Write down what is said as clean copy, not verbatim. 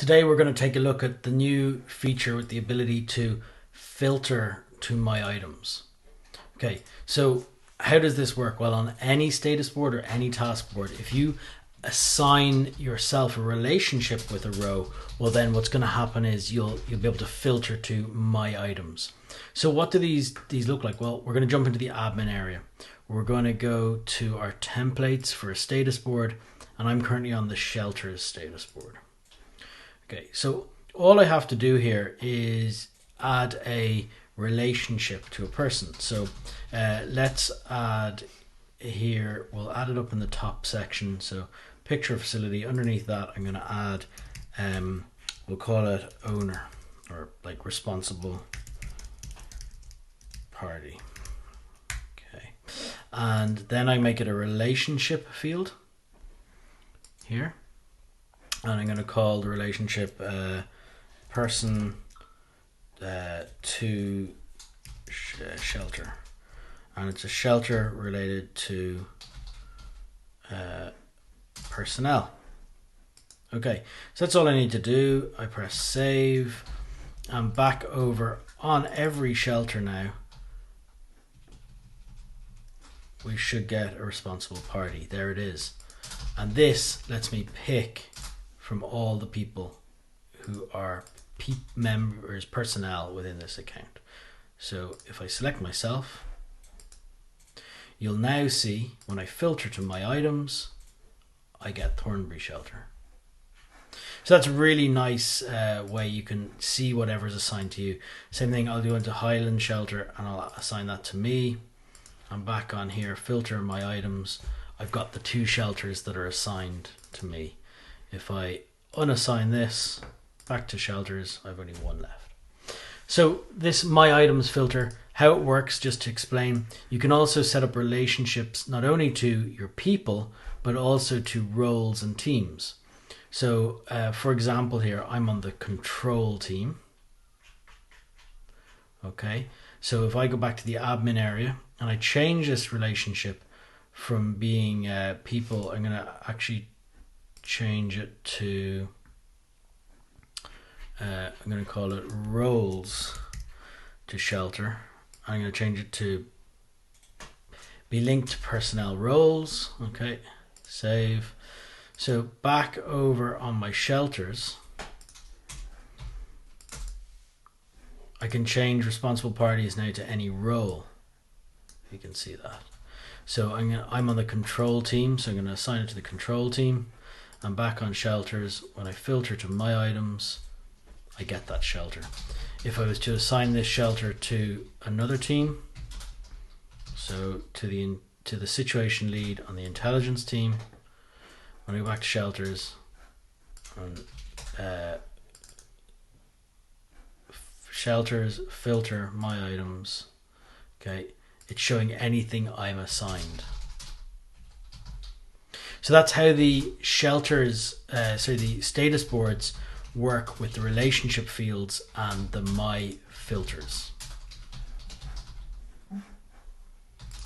Today we're going to take a look at the new feature with the ability to filter to my items. Okay, so how does this work? Well, on any status board or any task board, if you assign yourself a relationship with a row, well then what's going to happen is you'll be able to filter to my items. So what do these look like? Well, we're going to jump into the admin area. We're going to go to our templates for a status board, and I'm currently on the shelters status board. Okay, so all I have to do here is add a relationship to a person. So let's add here, we'll add it up in the top section. So picture facility, underneath that I'm going to add, we'll call it owner, or like responsible party. Okay, and then I make it a relationship field here. And I'm going to call the relationship person to shelter. And it's a shelter related to personnel. Okay, so that's all I need to do. I press save. I'm back over on every shelter now. We should get a responsible party. There it is. And this lets me pick from all the people who are members, personnel within this account. So if I select myself, you'll now see when I filter to my items, I get Thornbury Shelter. So that's a really nice way you can see whatever's assigned to you. Same thing, I'll go into Highland Shelter and I'll assign that to me. I'm back on here, filter my items. I've got the 2 shelters that are assigned to me. If I unassign this, back to shelters, I've only 1 left. So this my items filter, how it works, just to explain, you can also set up relationships not only to your people, but also to roles and teams. So for example here, I'm on the control team. Okay, so if I go back to the admin area and I change this relationship from being people, I'm going to actually change it to I'm going to call it roles to shelter. I'm going to change it to be linked to personnel roles. Okay, save. So back over on my shelters, I can change responsible parties now to any role. You can see that. So I'm on the control team, so I'm going to assign it to the control team. I'm back on shelters. When I filter to my items, I get that shelter. If I was to assign this shelter to another team, so to the situation lead on the intelligence team, when I go back to shelters, and shelters, filter my items, okay, it's showing anything I'm assigned. So that's how the shelters, the status boards work with the relationship fields and the my filters.